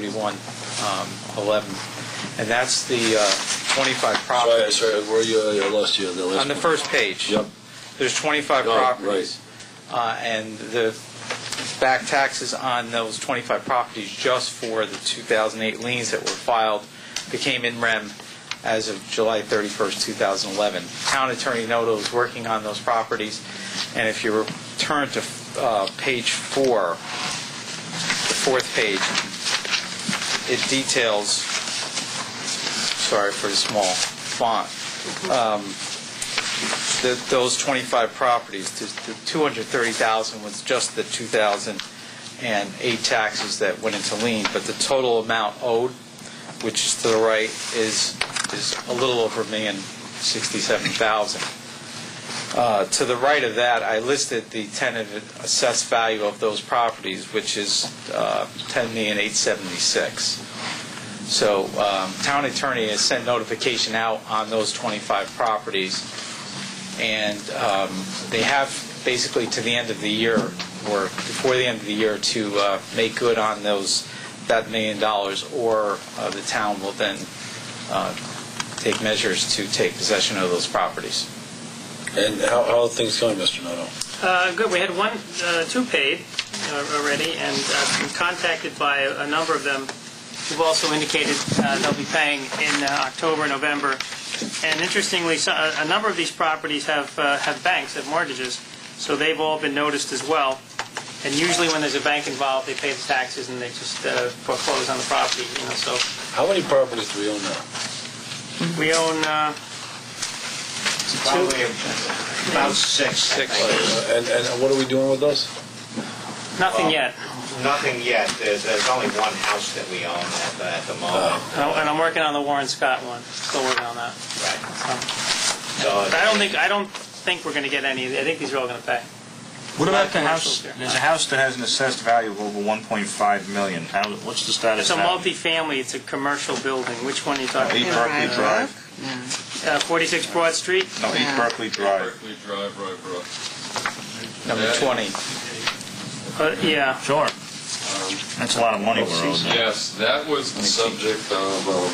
12/31/11, and that's the 25 properties. Sorry, where you? I lost you. On the first page. Yep. There's 25 properties, and the back taxes on those 25 properties just for the 2008 liens that were filed became in rem as of July 31st, 2011. Town Attorney Noto is working on those properties, and if you return to page 4, the fourth page, it details, sorry for the small font, those 25 properties. The $230,000 was just the 2008 taxes that went into lien, but the total amount owed, which is to the right, is a little over $1,067,000. To the right of that, I listed the tentative assessed value of those properties, which is $10,876,000. So, Town Attorney has sent notification out on those 25 properties, and they have basically to the end of the year, or before the end of the year, to make good on that $1 million, or the town will then take measures to take possession of those properties. And how are things going, Mr. Noto? Good. We had two paid already, and been contacted by a number of them who've also indicated they'll be paying in October, November. And interestingly, a number of these properties have banks, have mortgages, so they've all been noticed as well. And usually when there's a bank involved, they pay the taxes and they just foreclose on the property. So. How many properties do we own now? We own probably about six. And what are we doing with those? Nothing yet. Nothing yet. There's only one house that we own at the moment. And I'm working on the Warren Scott one. Still working on that. Right. But I don't think we're going to get any. I think these are all going to pay. What about the house? There's a house that has an assessed value of over $1.5 million. What's the status of that? now? It's a multi-family. It's a commercial building. Which one are you talking East about? Berkeley Drive. 46 Broad Street? No, East Berkeley Drive. Berkeley Drive, right, bro. Number 20. Yeah. Sure. That's a lot of money we're owed. Yes, that was the subject of a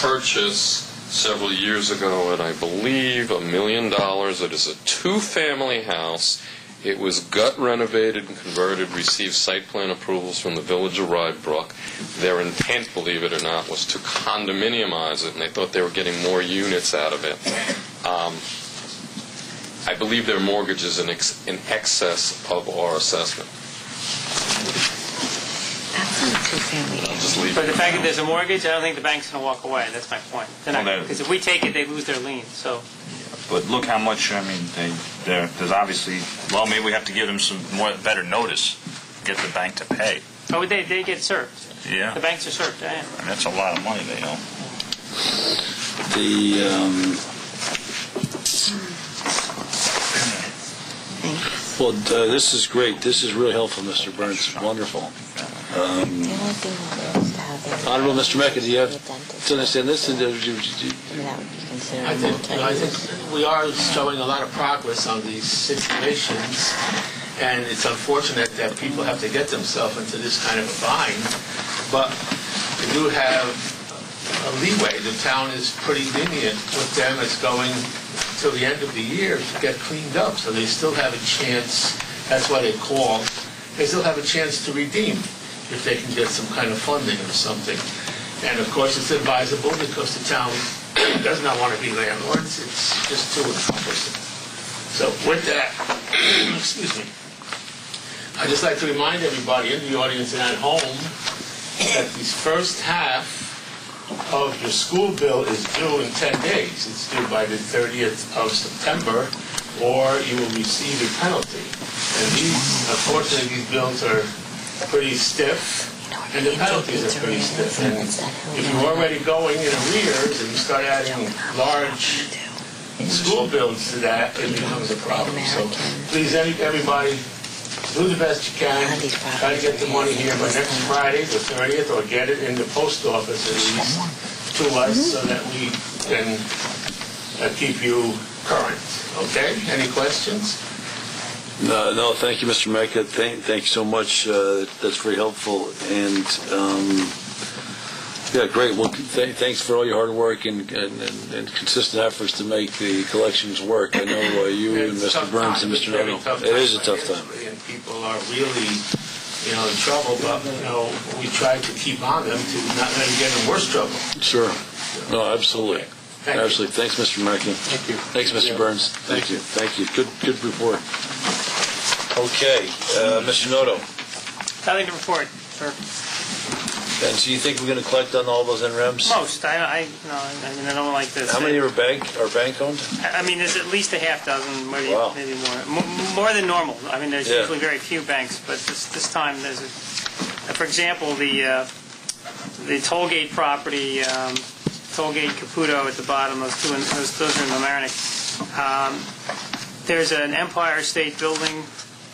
purchase several years ago at, I believe, $1 million. It is a two-family house. It was gut renovated and converted, received site plan approvals from the Village of Rybrook. Their intent, believe it or not, was to condominiumize it, and they thought they were getting more units out of it. I believe their mortgage is in excess of our assessment. I'll just leave But it. the fact that there's a mortgage, I don't think the bank's going to walk away. That's my point. Because if we take it, they lose their lien. So. But look how much, there's obviously, well, maybe we have to give them some better notice, get the bank to pay. Oh, they get served. Yeah. The banks are served, yeah. And that's a lot of money they owe. Well, this is great. This is really helpful, Mr. Byrnes. Wonderful. Honorable Mr. Mecca, do you have to understand this? I think we are showing a lot of progress on these situations, and it's unfortunate that people have to get themselves into this kind of a bind, but we do have a leeway. The town is pretty lenient with them. It's going till the end of the year to get cleaned up, so they still have a chance. That's why they call. They still have a chance to redeem if they can get some kind of funding or something. And of course it's advisable because the town does not want to be landlords. It's just too encompassing. So with that, excuse me, I'd just like to remind everybody in the audience and at home that this first half of your school bill is due in 10 days. It's due by the 30th of September, or you will receive a penalty. And unfortunately, these bills are pretty stiff, and the penalties are pretty stiff. And if you're already going in arrears and you start adding large school bills to that, it becomes a problem. So please, everybody, do the best you can. Try to get the money here by next Friday, the 30th, or get it in the post office at least to us so that we can keep you current. Okay? Any questions? No, thank you, Mr. Mecca. Thank you so much. That's very helpful. And yeah, great. Well, thanks for all your hard work and consistent efforts to make the collections work. I know you and Mr. Byrnes and Mr. Noto. It is a tough time. And people are really, in trouble, but, we try to keep on them to not let them get in worse trouble. Sure. No, absolutely. Thank you. Absolutely. Thanks, Mr. Mecca. Thank you. Thanks, Mr. Byrnes. Thank you. Thank you. Good report. Okay, Mr. Noto. Nothing to report, sir. And so you think we're going to collect on all those NREMs? Most. I don't like this. How many are bank owned? There's at least a half dozen, maybe, Wow. maybe more. More than normal. There's Yeah. usually very few banks, but this time there's for example, the tollgate property, tollgate Caputo at the bottom, those are in Mamaroneck. There's an Empire State Building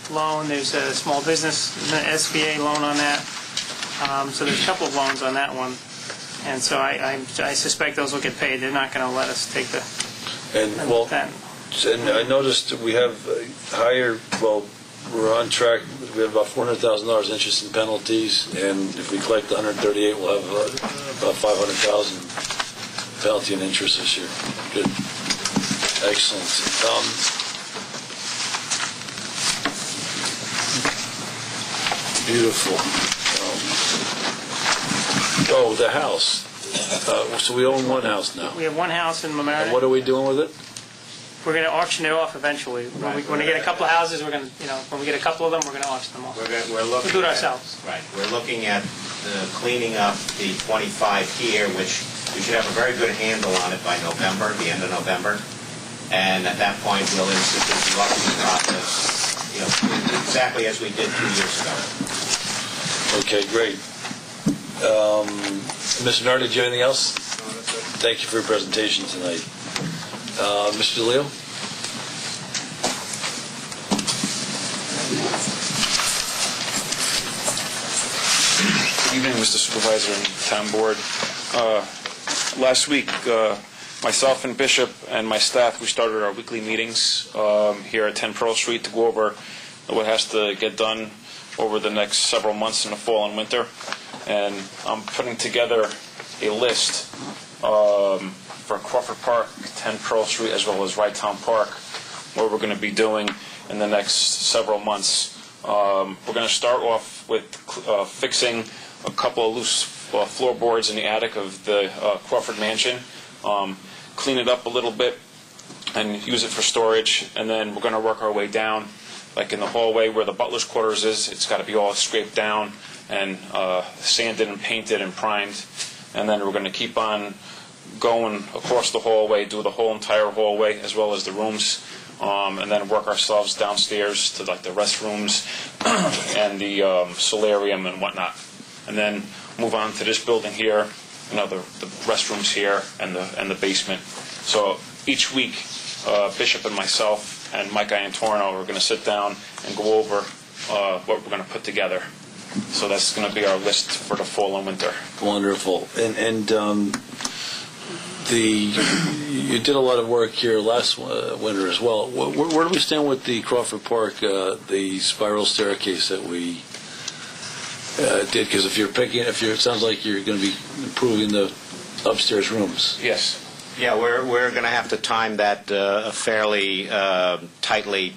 loan. There's a small business SBA loan on that. So there's a couple of loans on that one, and so I suspect those will get paid. They're not going to let us take the that. And I noticed we have we're on track. We have about $400,000 interest and penalties, and if we collect 138, we'll have about $500,000 penalty and interest this year. Good, excellent. Beautiful. The house. So we own one house now. We have one house in Mamaroneck. And what are we doing with it? We're going to auction it off eventually. When we get a couple of houses, we're going to, when we get a couple of them, we're going to auction them off. We're looking We'll do it ourselves. Right. We're looking at cleaning up the 25 here, which we should have a very good handle on it by November, the end of November. And at that point, we'll institute the auction process, exactly as we did 2 years ago. Okay, great. Mr. Nard, did you have anything else? No, that's it. Thank you for your presentation tonight. Mr. DeLeo? Good evening, Mr. Supervisor and Town Board. Last week, myself and Bishop and my staff, we started our weekly meetings here at 10 Pearl Street to go over what has to get done over the next several months in the fall and winter. And I'm putting together a list for Crawford Park, 10 Pearl Street, as well as Wright Town Park, what we're going to be doing in the next several months. We're going to start off with fixing a couple of loose floorboards in the attic of the Crawford mansion, clean it up a little bit, and use it for storage. And then we're going to work our way down, like in the hallway where the butler's quarters is. It's got to be all scraped down and sanded and painted and primed. And then we're going to keep on going across the hallway, do the whole entire hallway as well as the rooms, and then work ourselves downstairs to like the restrooms and the solarium and whatnot. And then move on to this building here, the restrooms here and the basement. So each week, Bishop and myself and Mike Iantorno are going to sit down and go over what we're going to put together. So that's going to be our list for the fall and winter. Wonderful. And you did a lot of work here last winter as well. Where do we stand with the Crawford Park, the spiral staircase that we did? Because it sounds like you're going to be improving the upstairs rooms. Yes. Yeah, we're going to have to time that fairly tightly.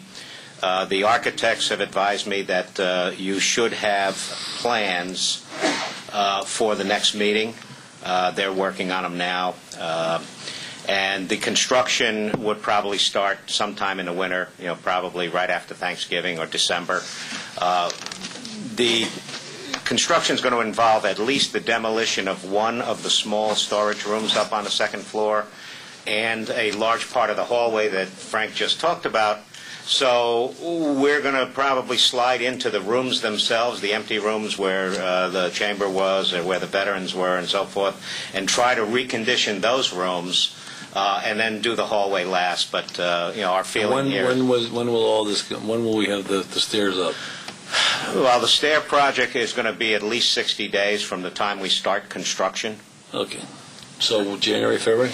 The architects have advised me that you should have plans for the next meeting. They're working on them now. And the construction would probably start sometime in the winter, probably right after Thanksgiving or December. The construction is going to involve at least the demolition of one of the small storage rooms up on the second floor and a large part of the hallway that Frank just talked about. So we're going to probably slide into the rooms themselves, the empty rooms where the chamber was or where the veterans were and so forth, and try to recondition those rooms and then do the hallway last. But our feeling here. When will all this? When will we have the stairs up? Well, the stair project is going to be at least 60 days from the time we start construction. Okay. So January, February?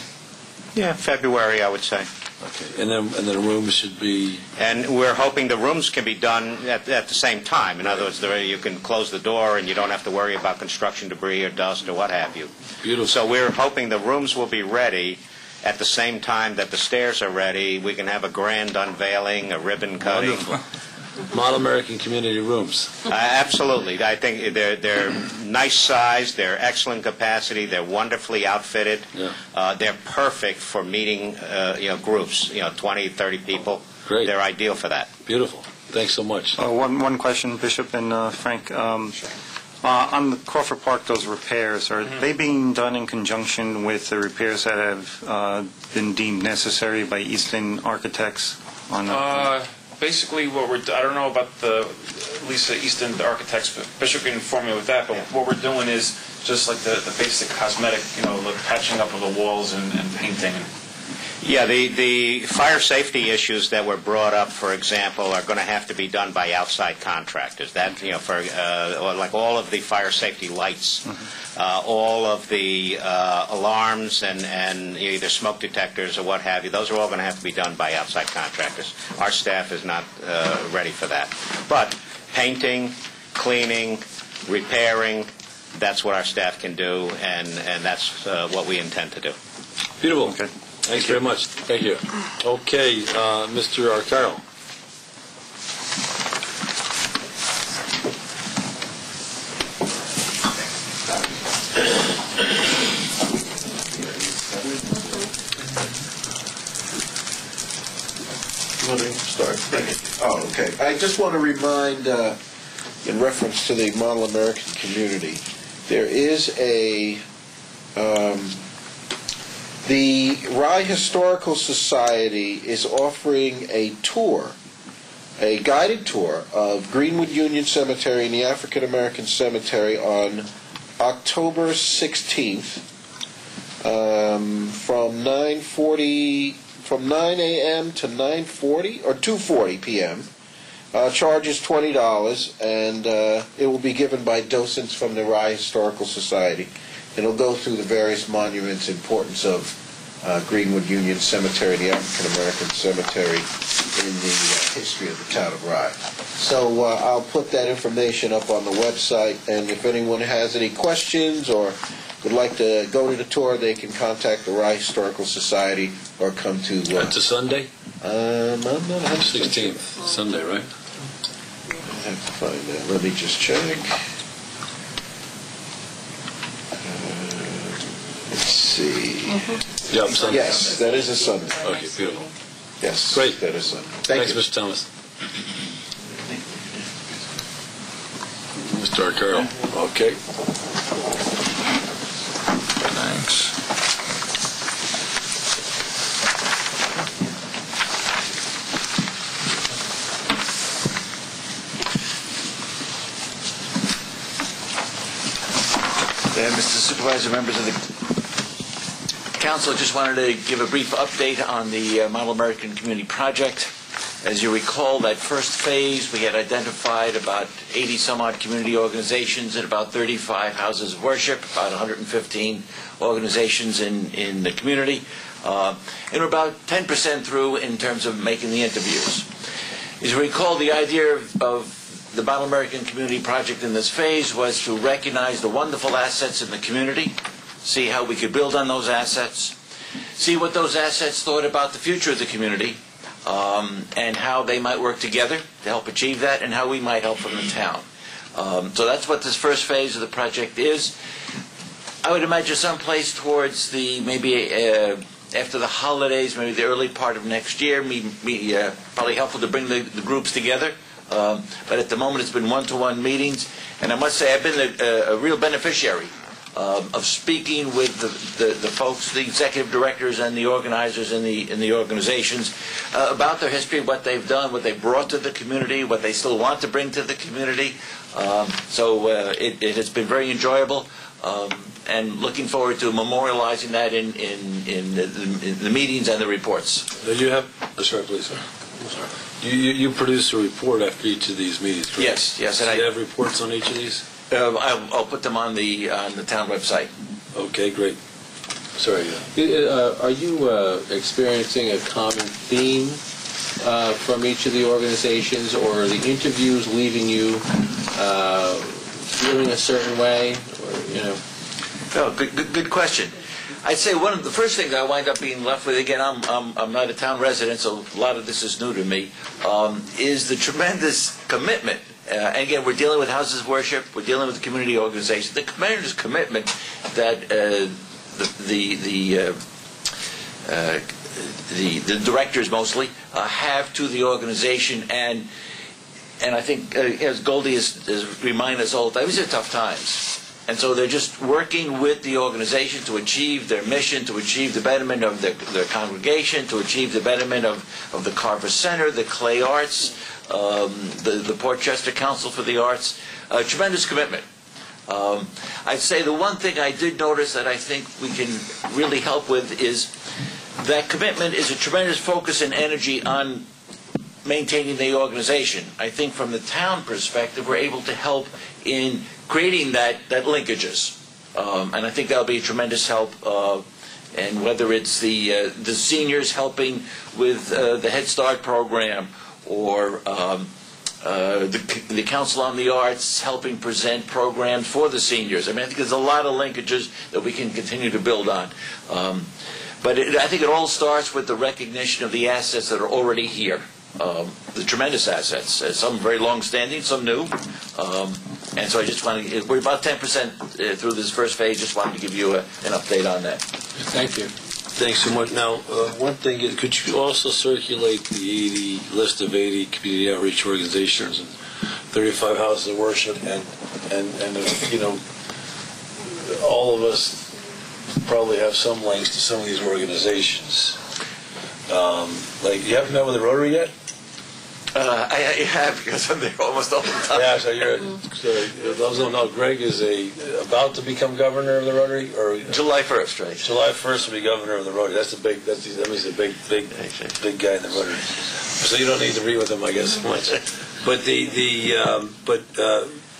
Yeah, February, I would say. Okay, and then the rooms should be... And we're hoping the rooms can be done at the same time. In other words, you can close the door and you don't have to worry about construction debris or dust or what have you. Beautiful. So we're hoping the rooms will be ready at the same time that the stairs are ready. We can have a grand unveiling, a ribbon cutting. Wonderful. Model American community rooms. Absolutely. I think they're nice size, they're excellent capacity, they're wonderfully outfitted. Yeah. They're perfect for meeting groups, 20, 30 people. Great. They're ideal for that. Beautiful. Thanks so much. One question, Bishop and Frank. On the Crawford Park, those repairs, are they being done in conjunction with the repairs that have been deemed necessary by Easton Architects? Basically, I don't know about at least the Easton Architects, but Bishop can inform me with that, but what we're doing is just like the basic cosmetic, the patching up of the walls and painting. Yeah, the fire safety issues that were brought up, for example, are going to have to be done by outside contractors. That, for like all of the fire safety lights, all of the alarms and either smoke detectors or what have you, those are all going to have to be done by outside contractors. Our staff is not ready for that. But painting, cleaning, repairing, that's what our staff can do, and that's what we intend to do. Beautiful. Okay. Thanks very much. Thank you. Okay, Mr. Arcaro. You want to start? Oh, okay. I just want to remind, in reference to the Model American community, there is the Rye Historical Society is offering a tour, a guided tour of Greenwood Union Cemetery and the African American Cemetery on October 16th from 9 a.m. to 9:40 or 2:40 p.m. Charge is $20, and it will be given by docents from the Rye Historical Society. It'll go through the various monuments, importance of Greenwood Union Cemetery, the African American Cemetery, in the history of the town of Rye. So I'll put that information up on the website, and if anyone has any questions or would like to go to the tour, they can contact the Rye Historical Society or come to... It's a Sunday? I'm not 16th, Sunday, right? I have to find that. Let me just check. Let's see. Yeah, Sunday. Yes, that is a Sunday. Okay, beautiful. Yes, great. That is Sunday. Thanks, Mr. Thomas. Mr. Arcaro. Okay. Thanks. Mr. Supervisor, members of the Council, just wanted to give a brief update on the Model American Community Project. As you recall, that first phase, we had identified about 80-some-odd community organizations and about 35 houses of worship, about 115 organizations in the community. And we're about 10% through in terms of making the interviews. As you recall, the idea of the Model American Community Project in this phase was to recognize the wonderful assets in the community, see how we could build on those assets, see what those assets thought about the future of the community, and how they might work together to help achieve that, and how we might help from the town. So that's what this first phase of the project is. I would imagine someplace towards maybe after the holidays, maybe the early part of next year, probably helpful to bring the groups together. But at the moment, it's been one-to-one meetings, and I must say I've been a real beneficiary of speaking with the folks, the executive directors and the organizers in the organizations about their history, what they've done, what they brought to the community, what they still want to bring to the community. So it has been very enjoyable, and looking forward to memorializing that in the meetings and the reports. Did you have? Sorry, please, sir. Sorry. You produce a report after each of these meetings, correct? Yes. Do you have reports on each of these? I'll put them on the town website. Okay, great. Sorry. Are you experiencing a common theme from each of the organizations, or are the interviews leaving you feeling a certain way? Or, No, good question. I'd say one of the first things I wind up being left with, again, I'm not a town resident, so a lot of this is new to me, is the tremendous commitment. And again, we're dealing with houses of worship, we're dealing with the community organization. The tremendous commitment that the directors mostly have to the organization, and I think, as Goldie has reminded us all the time, these are tough times. And so they're just working with the organization to achieve their mission, to achieve the betterment of their congregation, to achieve the betterment of the Carver Center, the Clay Arts, the Portchester Council for the Arts. Tremendous commitment. I'd say the one thing I did notice that I think we can really help with is that commitment is a tremendous focus and energy on maintaining the organization. I think from the town perspective, we're able to help in creating that linkages, and I think that'll be a tremendous help. And whether it's the seniors helping with the Head Start program, or the Council on the Arts helping present programs for the seniors. I mean, I think there's a lot of linkages that we can continue to build on. But I think it all starts with the recognition of the assets that are already here. The tremendous assets, some very long-standing, some new. And so I just wanted to, we're about 10% through this first phase, just wanted to give you an update on that. Thank you. Thanks so much. Now, one thing is, could you also circulate the list of 80 community outreach organizations and 35 houses of worship, and all of us probably have some links to some of these organizations. Like, you haven't met with the Rotary yet? I have, because I'm there almost all the time. Yeah, so those don't know, Greg is about to become governor of the Rotary, or July 1st, right? July 1st will be governor of the Rotary. That means the big guy in the Rotary. So you don't need to meet with him, I guess, much. But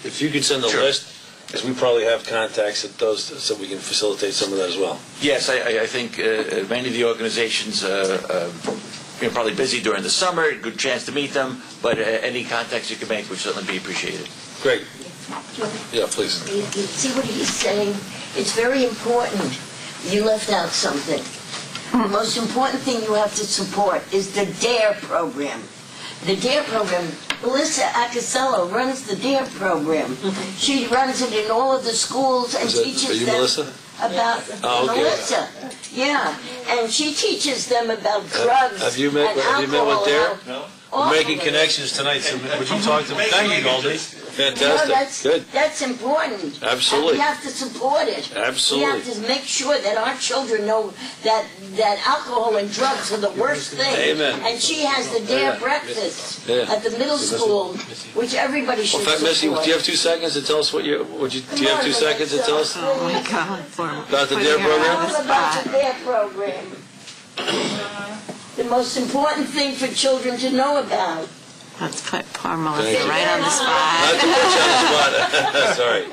if you could send the list, because we probably have contacts at those, so we can facilitate some of that as well. Yes, I think many of the organizations you're probably busy during the summer, good chance to meet them, but any contacts you can make would certainly be appreciated. Great. Yeah, please. You see what he's saying? It's very important. You left out something. The most important thing you have to support is the DARE program. The DARE program, Melissa Accocella runs the DARE program. She runs it in all of the schools and teaches them. Are you Melissa? About Melissa, yeah, and she teaches them about drugs. Have you met with Dare? No. We're making connections tonight, so would you talk to them? Thank you, Goldie. Fantastic. Good. That's important. Absolutely. And we have to support it. Absolutely. We have to make sure that our children know that alcohol and drugs are the worst thing. Amen. And she has the DARE breakfast at the middle school, which everybody should support. Missy, do you have 2 seconds to tell us do you have 2 seconds to tell us? Oh my God. About the DARE program? All about the DARE program. The most important thing for children to know about. Let's put poor Melissa right on the spot. Not to put you on the spot. Sorry.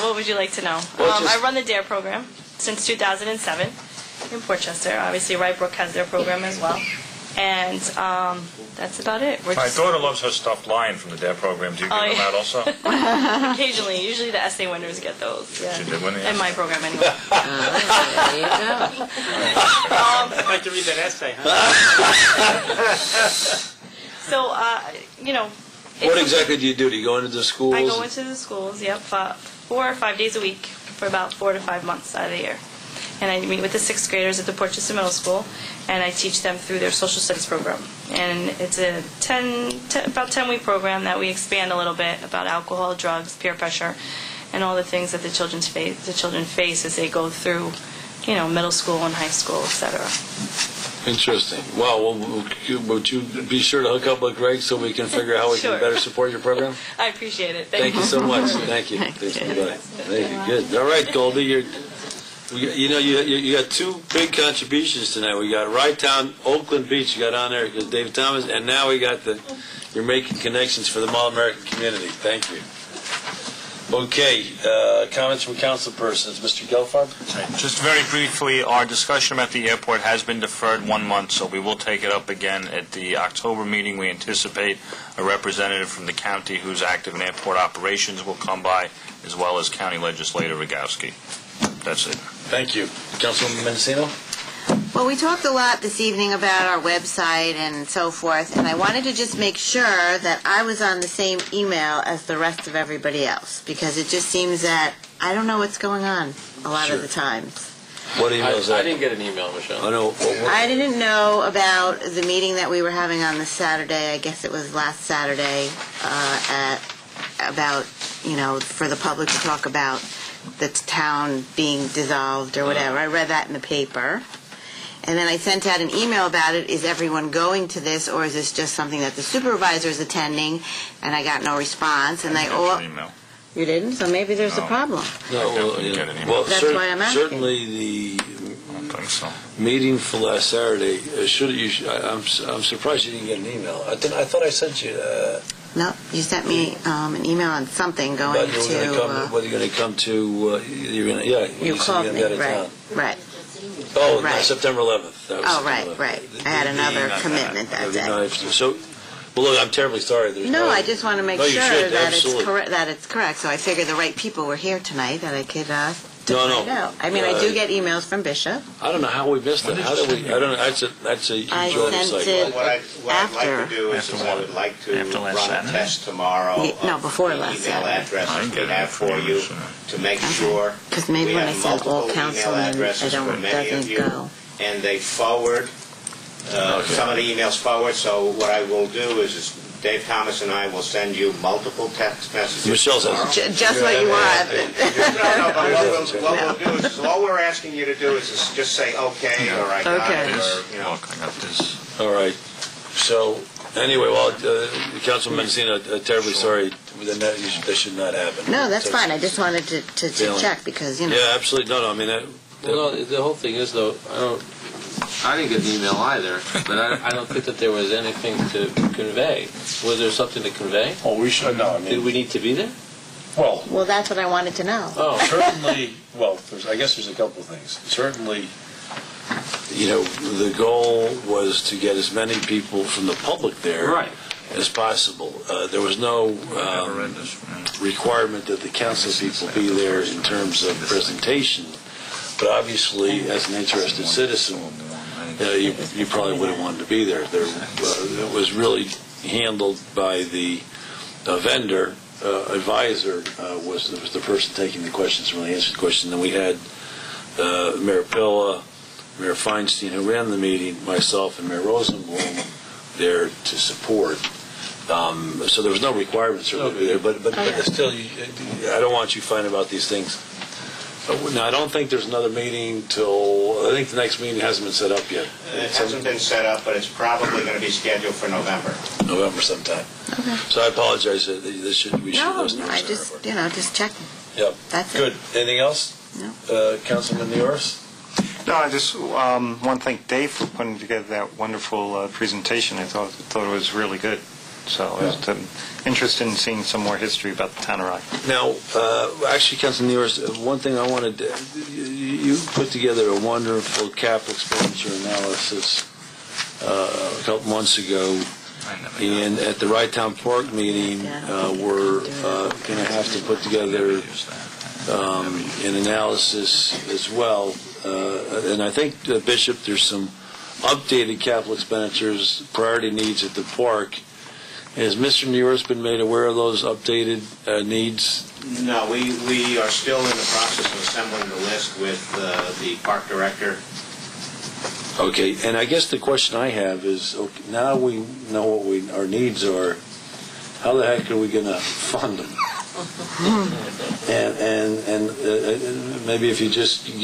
What would you like to know? I run the DARE program since 2007 in Portchester. Obviously, Rybrook has their program as well. And that's about it. My daughter loves her stuffed lion from the DARE program. Do you give them out also? Occasionally. Usually the essay winners get those. Yeah. She did win the essay? In my program, anyway. There you go. I'd like to read that essay, huh? So, what exactly do you do? Do you go into the schools? I go into the schools, 4 or 5 days a week for about 4 to 5 months out of the year. And I meet with the 6th graders at the Portchester Middle School, and I teach them through their social studies program. And it's a about 10-week program that we expand a little bit about alcohol, drugs, peer pressure, and all the things that the children face as they go through, middle school and high school, etc. Interesting. Wow. Would you be sure to hook up with Greg so we can figure out how we can better support your program? I appreciate it. Thank you so much. Thank you. Thank you. Good. All right, Goldie. You got 2 big contributions tonight. We got Rye Town, Oakland Beach. You got on there because Dave Thomas, and now we got you're making connections for the All-American community. Thank you. Okay, comments from councilpersons. Mr. Gelfarb? Just very briefly, our discussion about the airport has been deferred 1 month, so we will take it up again at the October meeting. We anticipate a representative from the county who's active in airport operations will come by, as well as County Legislator Rogowski. That's it. Thank you. Councilwoman Mendocino? Well, we talked a lot this evening about our website and so forth, and I wanted to just make sure that I was on the same email as the rest of everybody else, because it just seems that I don't know what's going on a lot of the times. What email is that? I didn't get an email, Michelle. I know. I didn't know about the meeting that we were having on the Saturday, I guess it was last Saturday, about, for the public to talk about the town being dissolved or whatever. I read that in the paper. And then I sent out an email about it. Is everyone going to this, or is this just something that the supervisor is attending? And I got no response. And email. You didn't? So maybe there's a problem. No, That's why I'm asking. Certainly the meeting for last Saturday, I'm surprised you didn't get an email. I thought I sent you No, you sent me an email on something going whether you're going to come to, you called me, right. Oh, right. September 11th. Right. I had another commitment that day. So, well, look, I'm terribly sorry. I just want to make sure that absolutely. it's correct. So I figured the right people were here tonight that I could find out. I mean, I do get emails from Bishop. I don't know how we missed it. How did we? I don't know. That's a huge oversight. What I'd like to do is I would like to run a test tomorrow. Before last email addresses we have for you to make sure. Because maybe when I send all councilmen, it doesn't go. And they forward. Some of the emails forward. So what I will do is Dave Thomas and I will send you multiple text messages. Michelle says just what you want. No, but what we'll do is all we're asking you to do is just say okay or I got it or I got this. All right. So anyway, Councilman Mendocino, terribly sorry. That should not happen. No, that's fine. I just wanted to check because Yeah, absolutely. No. I mean, the whole thing is though, I didn't get the email either, but I don't think that there was anything to convey. Was there something to convey? Oh, we should know. Did we need to be there? Well, that's what I wanted to know. Oh, certainly. Well, I guess there's a couple of things. Certainly, the goal was to get as many people from the public there as possible. There was no requirement that the council people be there in terms of presentation. But obviously, as an interested citizen, you probably wouldn't want to be there. It was really handled by the vendor advisor was the person taking the questions, really answered the question. Then we had Mayor Pilla, Mayor Feinstein, who ran the meeting, myself, and Mayor Rosenblum there to support. So there was no requirement certainly to be there. But still, I don't want you fighting about these things. Now, I don't think there's another meeting I think the next meeting hasn't been set up yet. It hasn't been set up, but it's probably going to be scheduled for November. November sometime. Okay. So I apologize. We should. I just checking. Yep. That's good. Anything else? No. Councilman Neoris? No, I just want to thank Dave for putting together that wonderful presentation. I thought it was really good. So I was interested in seeing some more history about the town of Rock. Now, actually, Councilman Neoris, one thing I wanted to, you put together a wonderful capital expenditure analysis a couple months ago, and at the Right Town Park meeting, we're going to have to put together an analysis as well. And I think, Bishop, there's some updated capital expenditures, priority needs at the park. Has Mr. Neoris been made aware of those updated needs? No, we are still in the process of assembling the list with the park director. Okay, and I guess the question I have is, now we know what our needs are, how the heck are we going to fund them? and maybe if you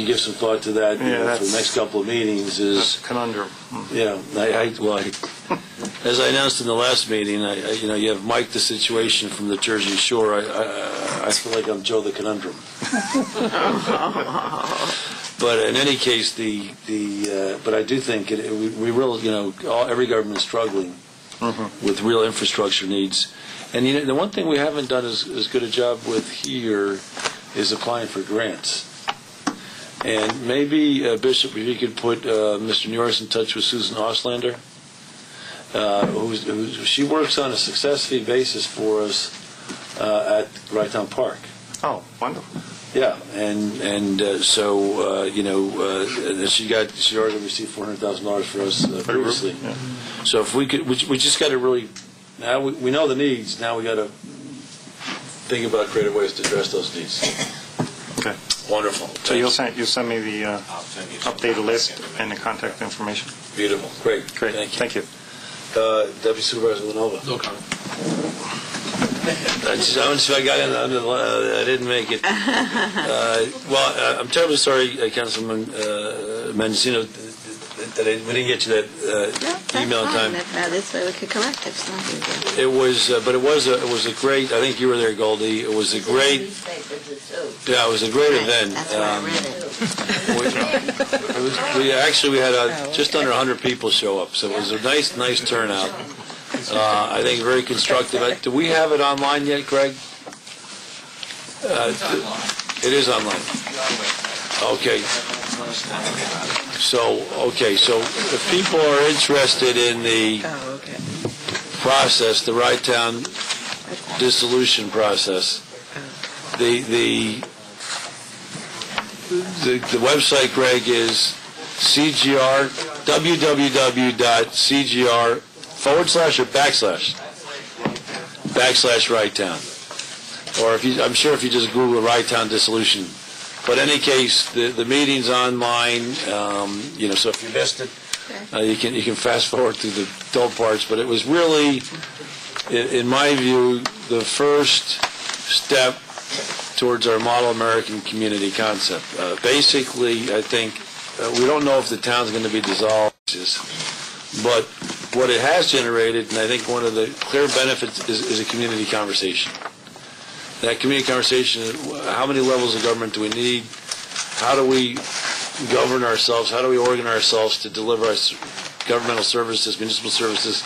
give some thought to that for the next couple of meetings is that's a conundrum. Yeah, as I announced in the last meeting, you have Mike the Situation from the Jersey Shore. I feel like I'm Joe the Conundrum. But in any case, but I do think we really, every government is struggling. with real infrastructure needs. And the one thing we haven't done as good a job with here is applying for grants. And maybe, Bishop, if you could put Mr. Norris in touch with Susan Auslander, she works on a success fee basis for us at Rytown Park. Oh, wonderful. Yeah, and so she already received $400,000 for us previously. Yeah. So if we could, we just got to really, now we know the needs. Now we got to think about creative ways to address those needs. Okay. Wonderful. So you'll send me the updated list and the contact information. Beautiful. Great. Thank you. Deputy Supervisor Lenova. No comment. I didn't make it. I'm terribly sorry, Councilman Mendocino, that we didn't get you that email in time. Now this way we could correct it. It's not a big deal. It was a great. I think you were there, Goldie. It was a great. Yeah, it was a great event. That's why I read it. We had just under 100 people show up, so it was a nice turnout. I think very constructive. Do we have it online yet, Greg? It is online. Okay. So if people are interested in the process, the Rytown dissolution process, the website, Greg, is CGR, www.cgr/ or backslash Rytown. Or I'm sure if you just Google Rytown dissolution. But in any case, the meeting's online. So if you missed it, you can fast forward through the dull parts. But it was really, in my view, the first step towards our model American community concept. Basically, I think we don't know if the town's going to be dissolved, but what it has generated, and I think one of the clear benefits is a community conversation. That community conversation, how many levels of government do we need? How do we govern ourselves? How do we organize ourselves to deliver our governmental services, municipal services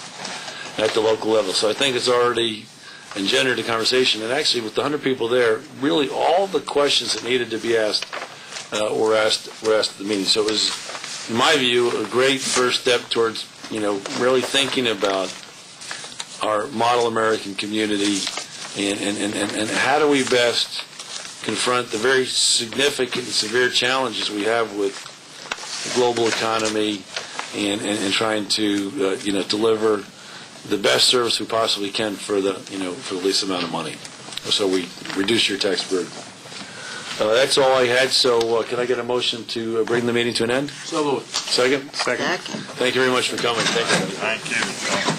at the local level? So I think it's already engendered a conversation. And actually, with the 100 people there, really all the questions that needed to be asked were asked at the meeting. So it was, in my view, a great first step towards really thinking about our model American community and how do we best confront the very significant and severe challenges we have with the global economy and trying to deliver the best service we possibly can for the least amount of money. So we reduce your tax burden. That's all I had. So can I get a motion to bring the meeting to an end? So moved. Second? Second. Thank you very much for coming. Thank you. Thank you.